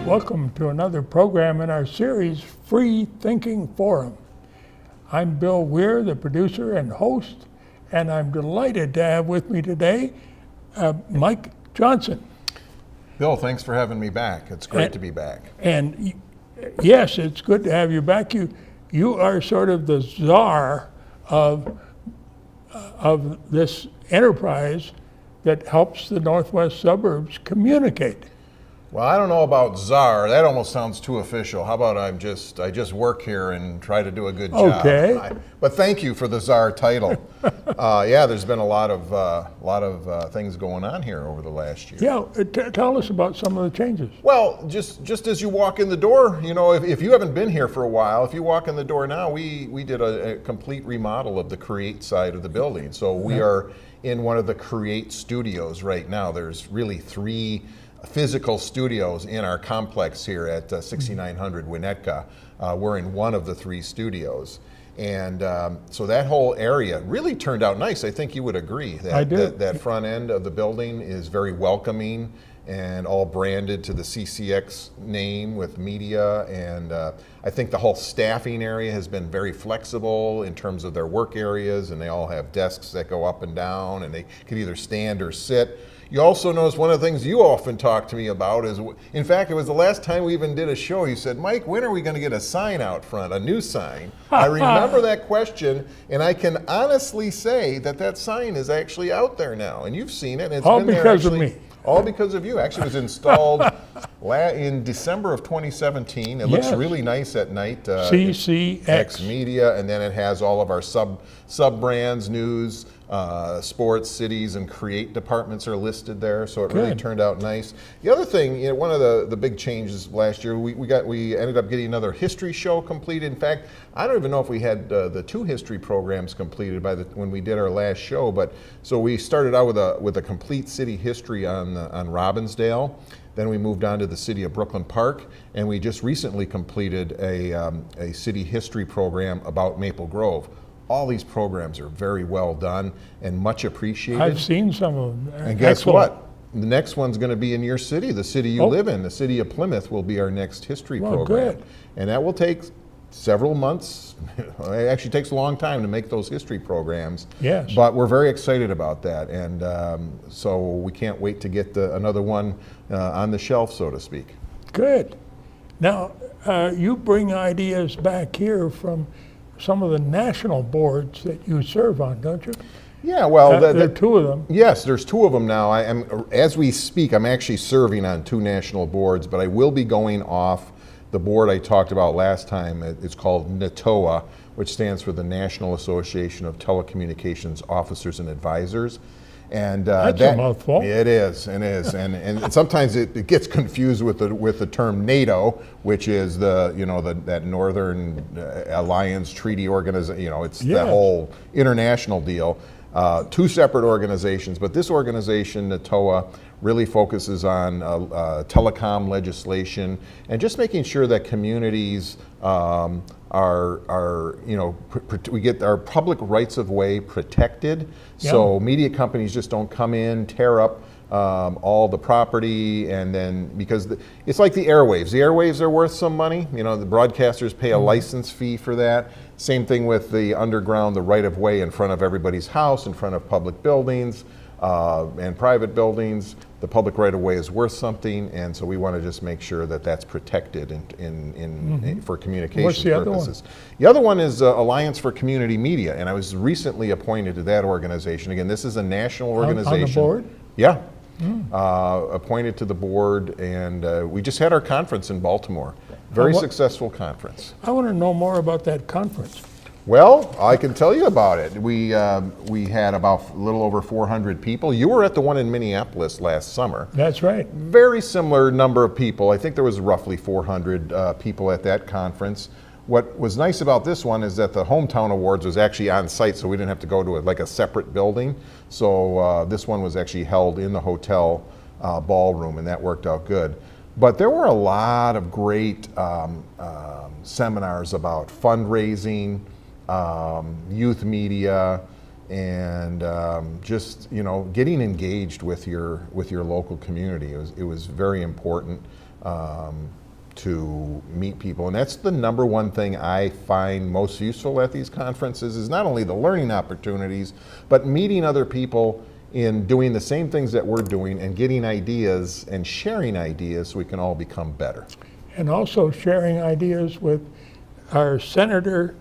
Welcome to another program in our series, Free Thinking Forum. I'm Bill Weir, the producer and host, and I'm delighted to have with me today Mike Johnson. Bill, thanks for having me back. It's great to be back. And yes, it's good to have you back. You are sort of the czar of this enterprise that helps the Northwest suburbs communicate. Well, I don't know about czar. That almost sounds too official. How about I just work here and try to do a good job? Okay. But thank you for the czar title. Yeah, there's been a lot of things going on here over the last year. Yeah, tell us about some of the changes. Well, just as you walk in the door, you know, if you haven't been here for a while, if you walk in the door now, we did a complete remodel of the Create side of the building. So we are in one of the Create studios right now. There's really 3 physical studios in our complex here at 6900 Winnetka. We're in one of the 3 studios. And so that whole area really turned out nice. I think you would agree that that front end of the building is very welcoming and all branded to the CCX name with media. And I think the whole staffing area has been very flexible in terms of their work areas, and they all have desks that go up and down, and they can either stand or sit. You also notice one of the things you often talk to me about is, in fact, it was the last time we even did a show, you said, Mike, when are we going to get a sign out front, a new sign? I remember that question, and I can honestly say that sign is actually out there now, and you've seen it. And it's all been because there of me. All because of you. Actually, it was installed in December of 2017. It looks really nice at night. CCX Media, and then it has all of our sub brands, news, sports, cities, and create departments are listed there. So it really turned out nice. The other thing, you know, one of the big changes last year, we ended up getting another history show completed. In fact, I don't even know if we had the 2 history programs completed when we did our last show. But so we started out with a complete city history on Robbinsdale. Then we moved on to the city of Brooklyn Park, and we just recently completed a city history program about Maple Grove. All these programs are very well done and much appreciated. I've seen some of them. And guess what? The next one's going to be in your city, the city you live in. The city of Plymouth will be our next history program. Good. And that will take several months. It actually takes a long time to make those history programs. Yes. But we're very excited about that. And so we can't wait to get another one on the shelf, so to speak. Good. Now, you bring ideas back here from some of the national boards that you serve on, don't you? Yeah, well, there are 2 of them. Yes, there's 2 of them now. As we speak, I'm actually serving on 2 national boards, but I will be going off the board I talked about last time. It's called NATOA, which stands for the National Association of Telecommunications Officers and Advisors. And that's a mouthful. It is, and sometimes it gets confused with the term NATO, which is that Northern Alliance Treaty Organization. You know, it's that whole international deal. 2 separate organizations, but this organization, NATOA, really focuses on telecom legislation and just making sure that communities we get our public rights of way protected. So media companies just don't come in, tear up all the property, and then because it's like the airwaves. The airwaves are worth some money. You know, the broadcasters pay a license fee for that. Same thing with the underground, the right of way in front of everybody's house, in front of public buildings and private buildings. The public right of way is worth something, and so we want to just make sure that that's protected for communication What's the purposes. The other one is Alliance for Community Media, and I was recently appointed to that organization. Again, this is a national organization. On the board? Yeah. Appointed to the board, and we just had our conference in Baltimore. Very successful conference. I want to know more about that conference. Well, I can tell you about it. We had about a little over 400 people. You were at the one in Minneapolis last summer. That's right. Very similar number of people. I think there was roughly 400 people at that conference. What was nice about this one is that the Hometown Awards was actually on site, so we didn't have to go to a separate building. So this one was actually held in the hotel ballroom, and that worked out good. But there were a lot of great seminars about fundraising, youth media, and just getting engaged with your local community. It was very important. to meet people. And that's the number one thing I find most useful at these conferences, is not only the learning opportunities, but meeting other people in doing the same things that we're doing and getting ideas and sharing ideas so we can all become better. And also sharing ideas with our Senator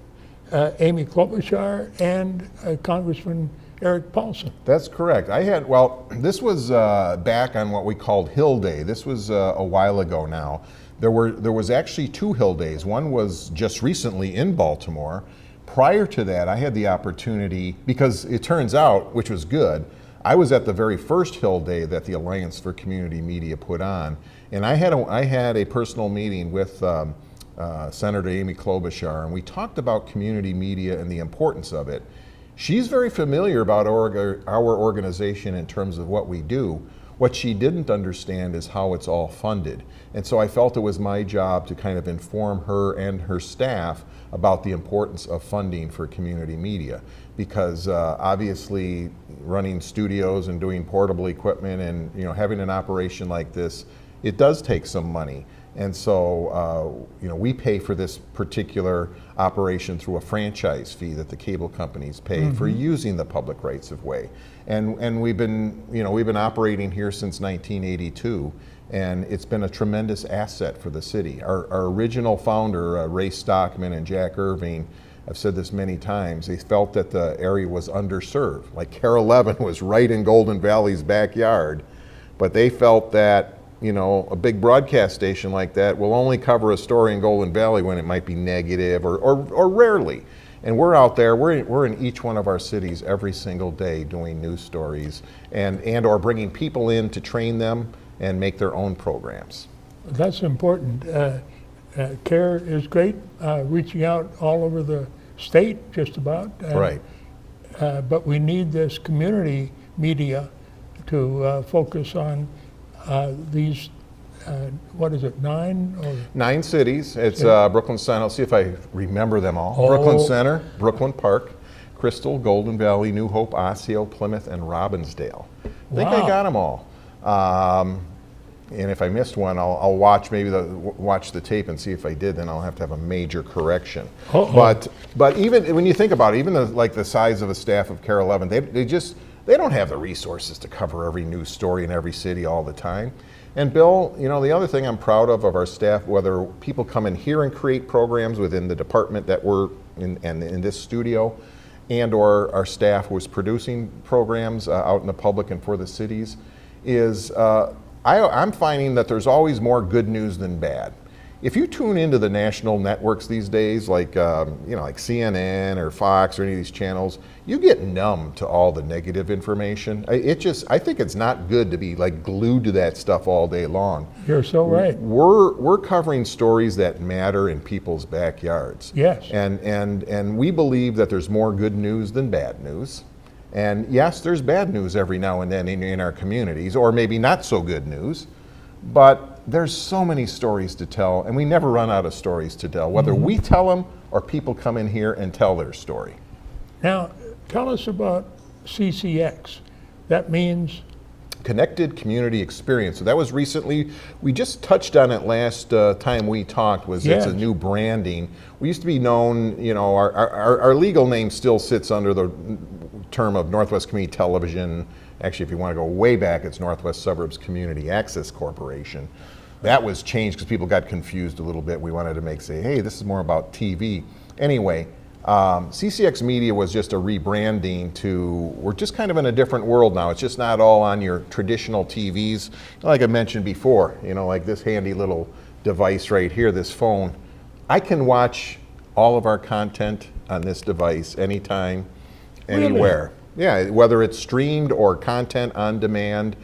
Amy Klobuchar and Congressman Eric Paulson. That's correct. This was back on what we called Hill Day. This was a while ago now. There was actually 2 Hill Days. One was just recently in Baltimore. Prior to that, I had the opportunity, because it turns out, which was good, I was at the very first Hill Day that the Alliance for Community Media put on, and I had a personal meeting with Senator Amy Klobuchar, and we talked about community media and the importance of it. She's very familiar about our organization in terms of what we do. What she didn't understand is how it's all funded. And so I felt it was my job to kind of inform her and her staff about the importance of funding for community media. Because obviously running studios and doing portable equipment and having an operation like this, it does take some money. And so, we pay for this particular operation through a franchise fee that the cable companies pay for using the public rights of way. And we've been operating here since 1982, and it's been a tremendous asset for the city. Our original founder, Ray Stockman and Jack Irving, I've said this many times, they felt that the area was underserved. Like KARE 11 was right in Golden Valley's backyard, but they felt that a big broadcast station like that will only cover a story in Golden Valley when it might be negative or rarely. And we're out there, we're in each one of our cities every single day doing news stories and or bringing people in to train them and make their own programs. That's important. CARE is great, reaching out all over the state just about. Right. But we need this community media to focus on these, what is it, 9? Or 9 cities. It's Brooklyn Center. I'll see if I remember them all. Oh. Brooklyn Center, Brooklyn Park, Crystal, Golden Valley, New Hope, Osseo, Plymouth, and Robbinsdale. I think I got them all. And if I missed one, I'll watch watch the tape and see if I did. Then I'll have to have a major correction. But even when you think about it, even the size of a staff of KARE 11, they don't have the resources to cover every news story in every city all the time. And Bill, the other thing I'm proud of our staff, whether people come in here and create programs within the department that we're in this studio, and or our staff was producing programs out in the public and for the cities, is I'm finding that there's always more good news than bad. If you tune into the national networks these days, like CNN or Fox or any of these channels, you get numb to all the negative information. I think it's not good to be glued to that stuff all day long. You're so right. We're covering stories that matter in people's backyards. Yes. And we believe that there's more good news than bad news. And yes, there's bad news every now and then in our communities, or maybe not so good news, but there's so many stories to tell, and we never run out of stories to tell, whether we tell them or people come in here and tell their story. Now, tell us about CCX. That means? Connected Community Experience. So that was recently, we just touched on it last time we talked, it's a new branding. We used to be known, our legal name still sits under the term of Northwest Community Television. Actually, if you want to go way back, it's Northwest Suburbs Community Access Corporation. That was changed because people got confused a little bit. We wanted to say, hey, this is more about TV. Anyway, CCX Media was just a rebranding we're just kind of in a different world now. It's just not all on your traditional TVs. Like I mentioned before, like this handy little device right here, this phone. I can watch all of our content on this device anytime, anywhere. Yeah, whether it's streamed or content on demand.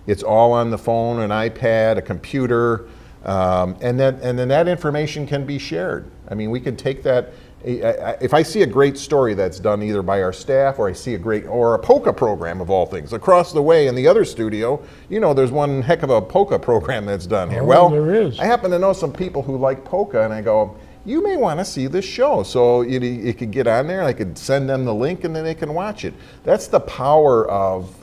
It's all on the phone, an iPad, a computer, and then that information can be shared. I mean, we can take that. If I see a great story that's done either by our staff, or I see or a polka program of all things across the way in the other studio, there's one heck of a polka program that's done here. Well, there is. I happen to know some people who like polka, and I go, you may want to see this show. So it could get on there, and I could send them the link, and then they can watch it. That's the power of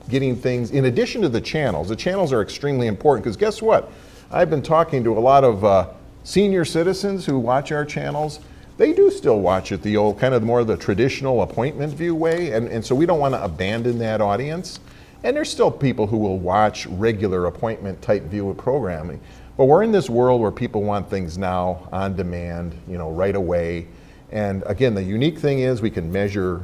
getting things, in addition to the channels are extremely important, because guess what? I've been talking to a lot of senior citizens who watch our channels. They do still watch it the old, kind of more the traditional appointment view way, and so we don't want to abandon that audience. And there's still people who will watch regular appointment type view of programming. But we're in this world where people want things now, on demand, right away. And again, the unique thing is we can measure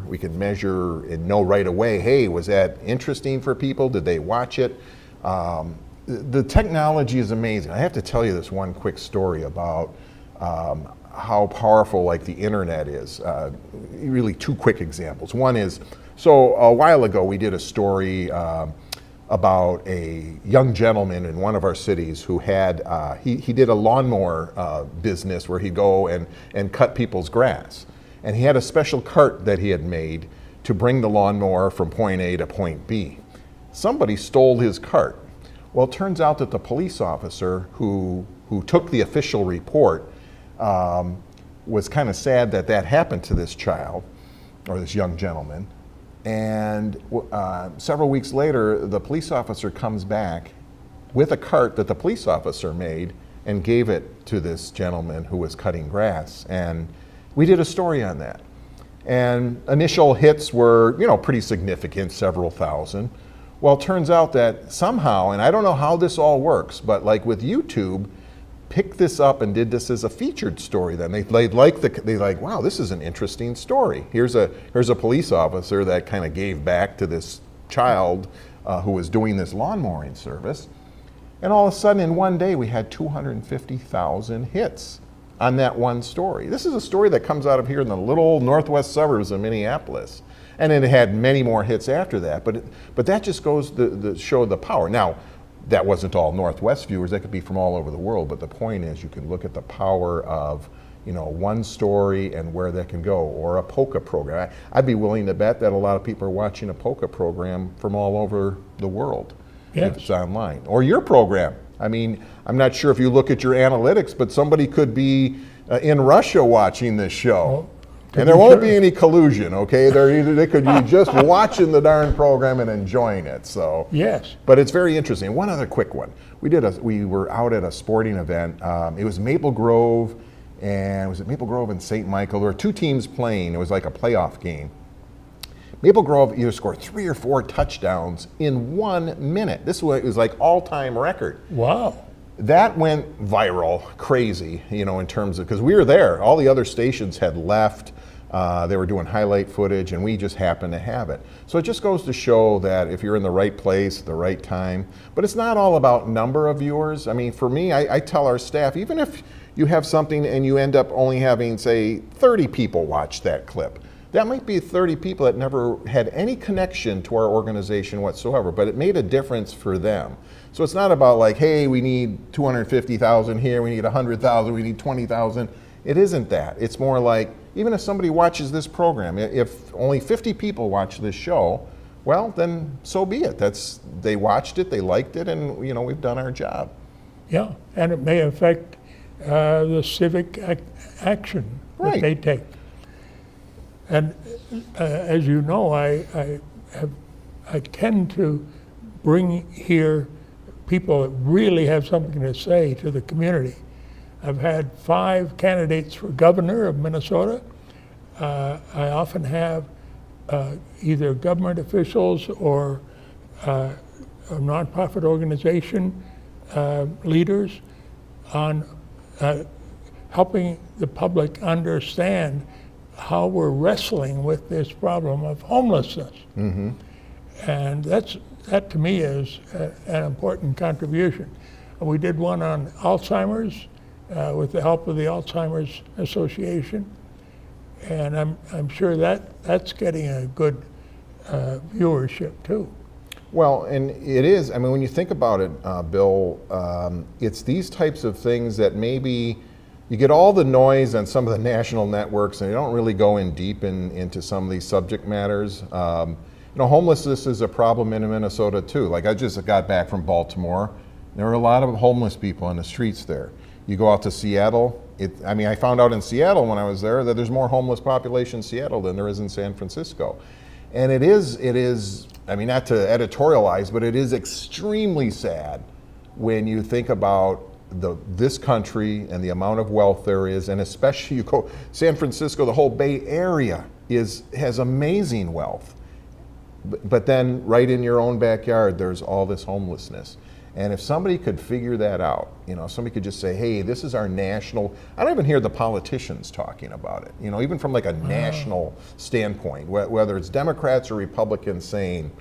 and know right away, hey, was that interesting for people? Did they watch it? The technology is amazing. I have to tell you this one quick story about how powerful like the internet is. Really two quick examples. One is, so a while ago we did a story about a young gentleman in one of our cities who had, he did a lawnmower business where he'd go and cut people's grass. And he had a special cart that he had made to bring the lawnmower from point A to point B. Somebody stole his cart. Well, it turns out that the police officer who took the official report was kind of sad that that happened to this child, or this young gentleman. And several weeks later, the police officer comes back with a cart that the police officer made and gave it to this gentleman who was cutting grass. And we did a story on that. And initial hits were, pretty significant, several thousand. Well, it turns out that somehow, and I don't know how this all works, but like with YouTube, picked this up and did this as a featured story. Then they like, wow, this is an interesting story. Here's a police officer that kind of gave back to this child who was doing this lawn mowing service. And all of a sudden in one day we had 250,000 hits on that one story. This is a story that comes out of here in the little northwest suburbs of Minneapolis. And then it had many more hits after that, but that just goes to show the power. Now, that wasn't all Northwest viewers, that could be from all over the world, but the point is you can look at the power of one story and where that can go, or a polka program. I'd be willing to bet that a lot of people are watching a polka program from all over the world. Yes. If it's online. Or your program. I mean, I'm not sure if you look at your analytics, but somebody could be in Russia watching this show. Well, and there won't be any collusion, okay? They could be just watching the darn program and enjoying it. So yes. But it's very interesting. One other quick one. We were out at a sporting event. It was Maple Grove, and was it Maple Grove and St. Michael? There were two teams playing. It was like a playoff game. Maple Grove either scored 3 or 4 touchdowns in 1 minute. This was like all-time record. Wow. That went viral, crazy, in terms of, because we were there. All the other stations had left. They were doing highlight footage, and we just happened to have it. So it just goes to show that if you're in the right place at the right time, but it's not all about number of viewers. I mean, for me, I tell our staff, even if you have something and you end up only having, say, 30 people watch that clip, that might be 30 people that never had any connection to our organization whatsoever, but it made a difference for them. So it's not about like, hey, we need 250,000 here, we need 100,000, we need 20,000. It isn't that. It's more like, even if somebody watches this program, if only 50 people watch this show, well, then so be it. They watched it, they liked it, and we've done our job. Yeah, and it may affect the civic action that they take. And as you know, I tend to bring here people that really have something to say to the community. I've had 5 candidates for governor of Minnesota. I often have either government officials or a nonprofit organization leaders on helping the public understand how we're wrestling with this problem of homelessness. Mm-hmm. And that to me is an important contribution. We did one on Alzheimer's with the help of the Alzheimer's Association, and I'm sure that's getting a good viewership too. Well, and it is. I mean, when you think about it, Bill, it's these types of things that maybe you get all the noise on some of the national networks, and you don't really go in deep into some of these subject matters. Homelessness is a problem in Minnesota too. Like, I just got back from Baltimore. There were a lot of homeless people on the streets there. You go out to Seattle. I found out in Seattle when I was there that there's more homeless population in Seattle than there is in San Francisco. And it is, I mean, not to editorialize, but it is extremely sad when you think about this country and the amount of wealth there is, and especially you go San Francisco, the whole Bay Area has amazing wealth. But then right in your own backyard, there's all this homelessness. And if somebody could figure that out, somebody could just say, hey, this is our national, I don't even hear the politicians talking about it, even from like a national standpoint, whether it's Democrats or Republicans saying,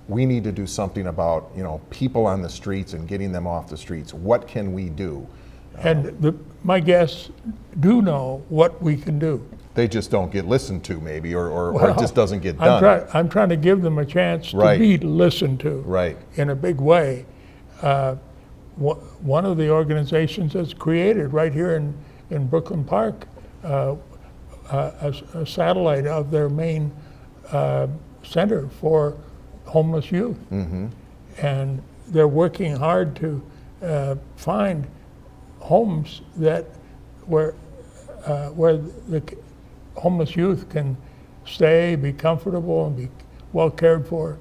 we need to do something about, people on the streets and getting them off the streets. What can we do? And my guests do know what we can do. They just don't get listened to, maybe, or it just doesn't get done. I'm trying to give them a chance to be listened to in a big way. One of the organizations that's created right here in Brooklyn Park, a satellite of their main center for homeless youth. Mm-hmm. And they're working hard to find homes where the homeless youth can stay, be comfortable, and be well cared for.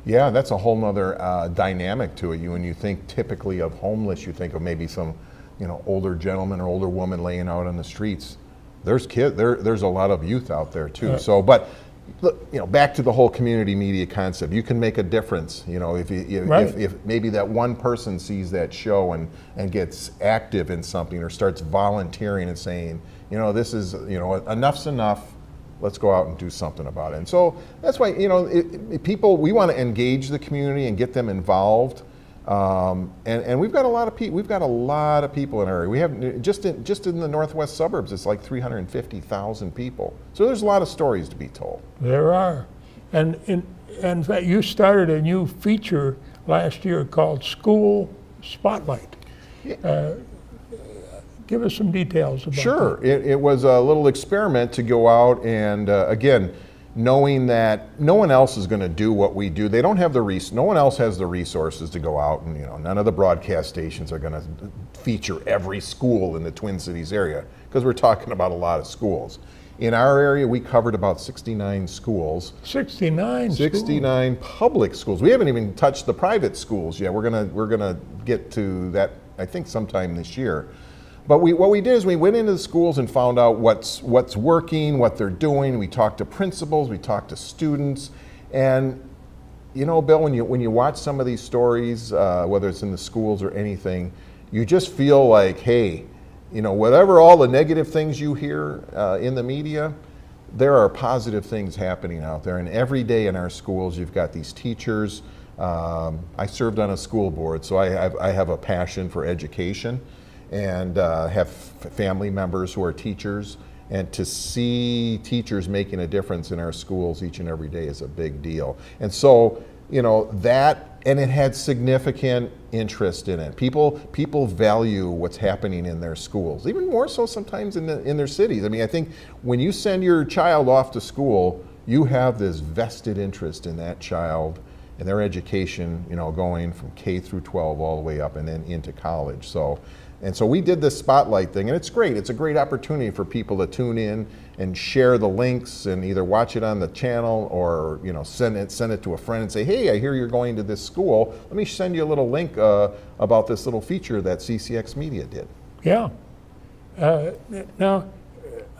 Yeah, that's a whole nother dynamic to it. When you think typically of homeless, you think of maybe some, older gentleman or older woman laying out on the streets. There's there's a lot of youth out there too. So, but look, back to the whole community media concept. You can make a difference. If maybe that one person sees that show and gets active in something or starts volunteering and saying, this is, enough's enough. Let's go out and do something about it. And so that's why, we want to engage the community and get them involved. And we've got a lot of people. We've got a lot of people in our area. We have just in the northwest suburbs, it's like 350,000 people. So there's a lot of stories to be told. There are, and in fact, you started a new feature last year called School Spotlight. Give us some details about Sure. that. It was a little experiment to go out and, again, knowing that no one else is going to do what we do. They don't have no one else has the resources to go out and, none of the broadcast stations are going to feature every school in the Twin Cities area because we're talking about a lot of schools. In our area, we covered about 69 schools. 69 69 public schools. We haven't even touched the private schools yet. We're gonna get to that, I think, sometime this year. But what we did is we went into the schools and found out what's working, what they're doing. We talked to principals, we talked to students, and Bill, when you watch some of these stories, whether it's in the schools or anything, you just feel like, hey, whatever all the negative things you hear in the media, there are positive things happening out there. And every day in our schools, you've got these teachers. I served on a school board, so I have a passion for education. And have family members who are teachers, and to see teachers making a difference in our schools each and every day is a big deal. And so, and it had significant interest in it. People value what's happening in their schools, even more so sometimes in their cities. I mean, I think when you send your child off to school, you have this vested interest in that child and their education, going from K through 12 all the way up and then into college. And so we did this spotlight thing, and it's great. It's a great opportunity for people to tune in and share the links and either watch it on the channel or send it to a friend and say, hey, I hear you're going to this school. Let me send you a little link about this little feature that CCX Media did. Yeah. Now,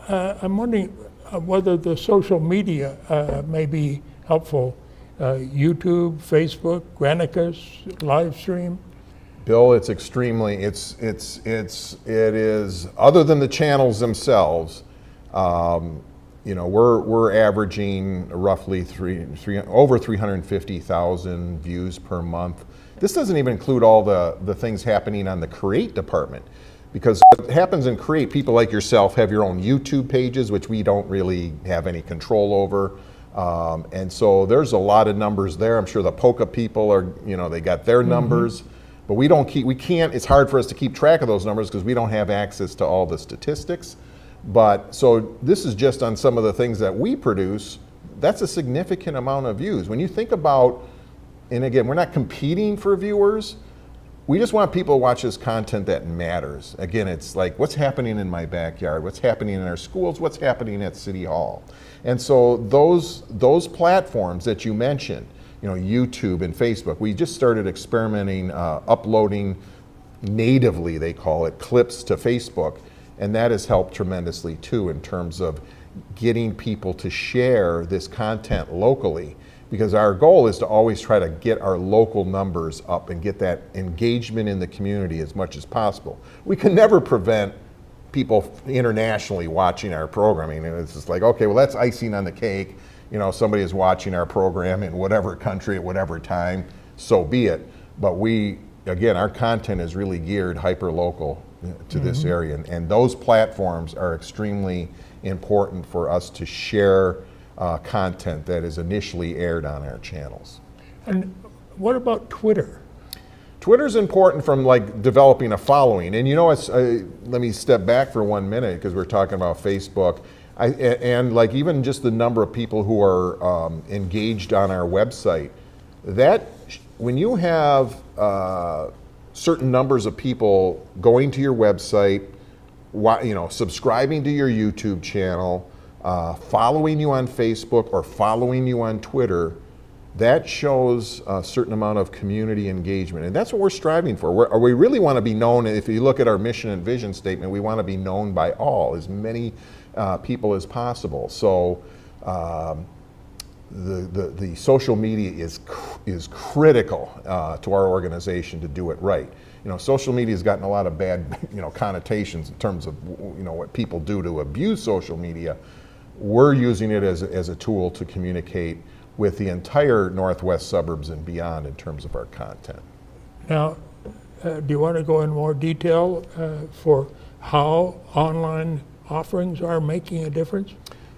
I'm wondering whether the social media may be helpful. YouTube, Facebook, Granicus, live stream. Bill, it is, other than the channels themselves, we're averaging roughly over 350,000 views per month. This doesn't even include all the things happening on the Create department, because what happens in Create, people like yourself have your own YouTube pages, which we don't really have any control over. And so there's a lot of numbers there. I'm sure the Polka people are, they got their numbers. But we can't, it's hard for us to keep track of those numbers because we don't have access to all the statistics. But so this is just on some of the things that we produce. That's a significant amount of views. When you think about, and again, we're not competing for viewers, we just want people to watch this content that matters. Again, it's like what's happening in my backyard, what's happening in our schools, what's happening at City Hall. And so those platforms that you mentioned, YouTube and Facebook, we just started experimenting, uploading natively, they call it, clips to Facebook. And that has helped tremendously too in terms of getting people to share this content locally, because our goal is to always try to get our local numbers up and get that engagement in the community as much as possible. We can never prevent people internationally watching our programming, and it's just like, okay, well, that's icing on the cake. Somebody is watching our program in whatever country at whatever time, so be it. But again, our content is really geared hyper-local to this area, and those platforms are extremely important for us to share content that is initially aired on our channels. And what about Twitter? Twitter's important from like developing a following, and let me step back for 1 minute because we're talking about Facebook, and like even just the number of people who are engaged on our website. That when you have certain numbers of people going to your website, subscribing to your YouTube channel, following you on Facebook or following you on Twitter, that shows a certain amount of community engagement. And that's what we're striving for. We really want to be known, if you look at our mission and vision statement, we want to be known by all, as many people as possible. So the social media is critical to our organization to do it right. Social media has gotten a lot of bad connotations in terms of what people do to abuse social media. We're using it as a tool to communicate with the entire northwest suburbs and beyond in terms of our content. Now, do you want to go in more detail for how online offerings are making a difference?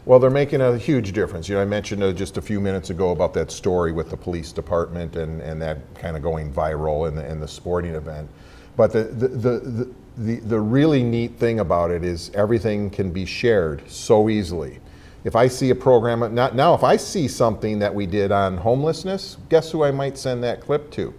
Well, they're making a huge difference. I mentioned just a few minutes ago about that story with the police department and that kind of going viral in the sporting event. But the really neat thing about it is everything can be shared so easily. If I see a program, if I see something that we did on homelessness, guess who I might send that clip to?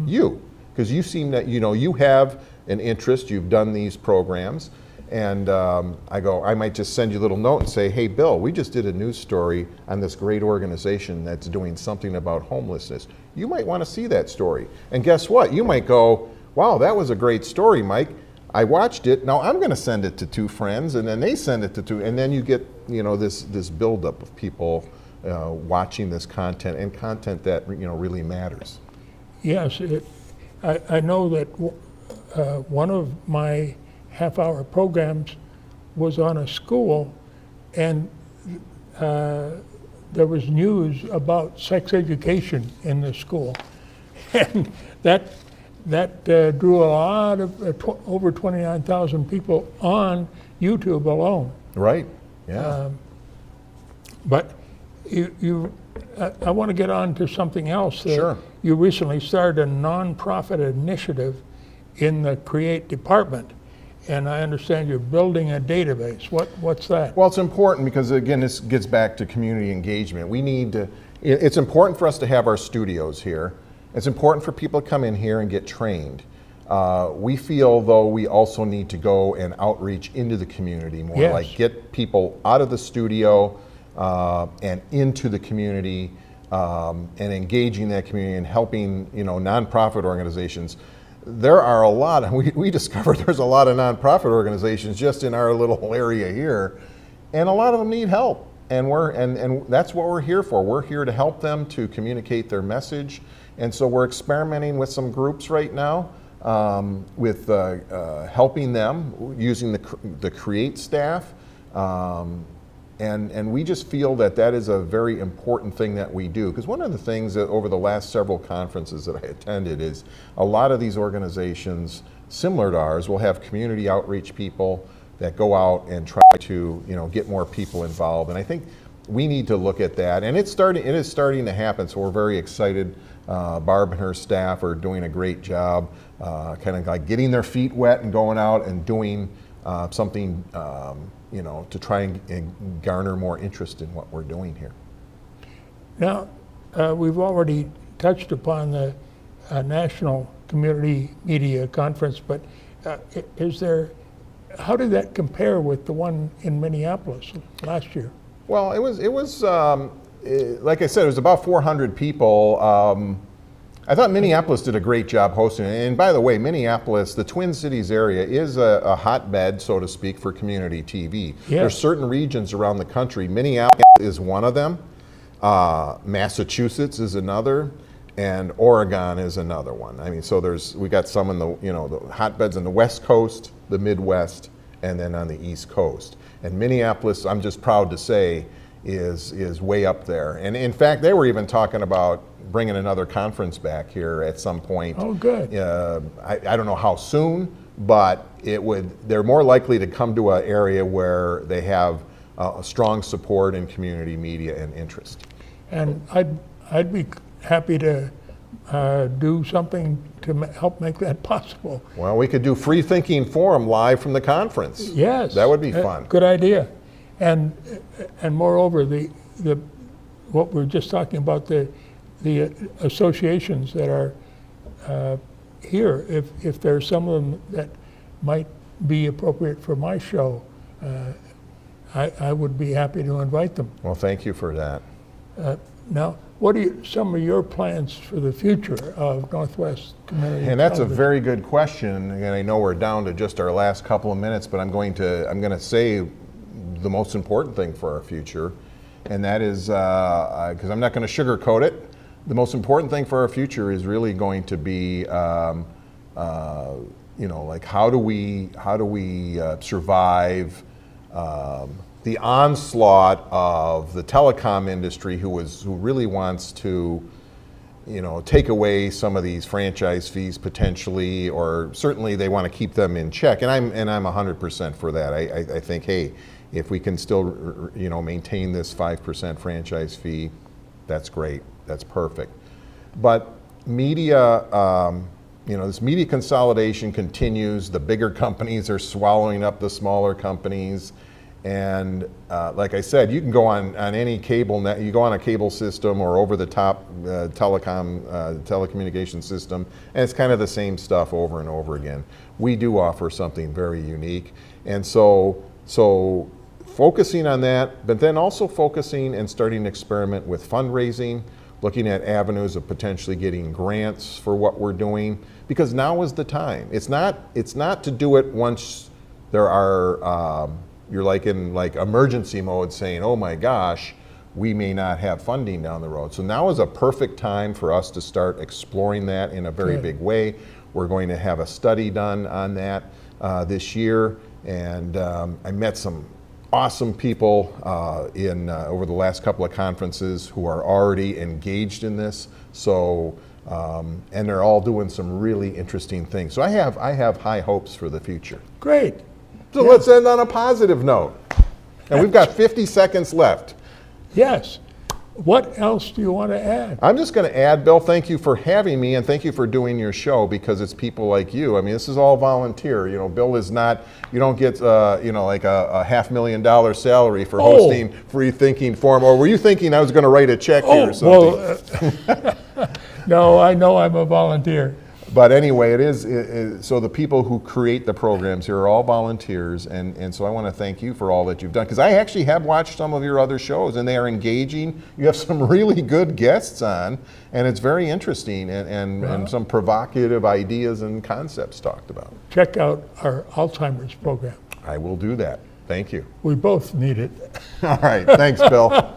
You, because you seem that, you have an interest, you've done these programs. And I might just send you a little note and say, hey, Bill, we just did a news story on this great organization that's doing something about homelessness. You might want to see that story. And guess what? You might go, wow, that was a great story, Mike. I watched it. Now I'm going to send it to 2 friends, and then they send it to 2. And then you get, this buildup of people watching this content, and content that, really matters. Yes, I know that one of my half-hour programs was on a school, and there was news about sex education in the school, and that drew a lot of over 29,000 people on YouTube alone. Right. Yeah. But I want to get on to something else. Sure. You recently started a nonprofit initiative in the Create department. And I understand you're building a database. What's that? Well, it's important because, again, this gets back to community engagement. It's important for us to have our studios here. It's important for people to come in here and get trained. We feel, though, we also need to go and outreach into the community more, yes. Like get people out of the studio and into the community and engaging that community and helping, nonprofit organizations. There are a lot, and we discovered there's a lot of nonprofit organizations just in our little area here, and a lot of them need help. And that's what we're here for. We're here to help them to communicate their message. And so we're experimenting with some groups right now with helping them using the Create staff. And we just feel that is a very important thing that we do. Because one of the things that over the last several conferences that I attended is a lot of these organizations similar to ours will have community outreach people that go out and try to get more people involved. And I think we need to look at that. And it is starting to happen, so we're very excited. Barb and her staff are doing a great job, kind of like getting their feet wet and going out and doing something to try and garner more interest in what we're doing here. Now, we've already touched upon the national community media conference, but how did that compare with the one in Minneapolis last year? Well, it was like I said, it was about 400 people. I thought Minneapolis did a great job hosting it. And by the way, Minneapolis, the Twin Cities area, is a hotbed, so to speak, for community TV. Yes. There's certain regions around the country. Minneapolis is one of them. Massachusetts is another, and Oregon is another one. I mean, so we got some in the hotbeds on the West Coast, the Midwest, and then on the East Coast. And Minneapolis, I'm just proud to say, is way up there. And in fact, they were even talking about bringing another conference back here at some point. Oh, good. I don't know how soon, but they're more likely to come to an area where they have a strong support in community media and interest. And I'd be happy to do something to help make that possible. Well, we could do Free Thinking Forum live from the conference. Yes. That would be fun. Good idea. And moreover, what we're just talking about, the associations that are here, if there's some of them that might be appropriate for my show, I would be happy to invite them. Well, thank you for that. Now, what are some of your plans for the future of Northwest Community And that's a Television? very good question. And I know we're down to just our last couple of minutes, but I'm going to say the most important thing for our future, and that is, because I'm not going to sugarcoat it, the most important thing for our future is really going to be, like how do we survive the onslaught of the telecom industry, who really wants to, take away some of these franchise fees potentially, or certainly they want to keep them in check. And I'm 100% for that. I think, hey, if we can still, maintain this 5% franchise fee, that's great. That's perfect. But media, this media consolidation continues. The bigger companies are swallowing up the smaller companies. And like I said, you can go on any cable net, you go on a cable system or over the top telecommunication system, and it's kind of the same stuff over and over again. We do offer something very unique. And so focusing on that, but then also focusing and starting to experiment with fundraising, looking at avenues of potentially getting grants for what we're doing, because now is the time. It's not to do it once there are, you're in emergency mode saying, oh my gosh, we may not have funding down the road. So now is a perfect time for us to start exploring that in a very big way. We're going to have a study done on that this year, and I met some awesome people over the last couple of conferences who are already engaged in this. So, and they're all doing some really interesting things. So I have high hopes for the future. Great. So let's end on a positive note. And we've got 50 seconds left. Yes. What else do you want to add? I'm just going to add, Bill, thank you for having me, and thank you for doing your show, because it's people like you. I mean, this is all volunteer. Bill is not, you don't get, like a $500,000 salary for hosting Free Thinking Forum. Or were you thinking I was going to write a check here or something? Well, no, I know I'm a volunteer. But anyway, so the people who create the programs here are all volunteers, and so I want to thank you for all that you've done, because I actually have watched some of your other shows, and they are engaging. You have some really good guests on, and it's very interesting, and some provocative ideas and concepts talked about. Check out our Alzheimer's program. I will do that. Thank you. We both need it. All right. Thanks, Bill.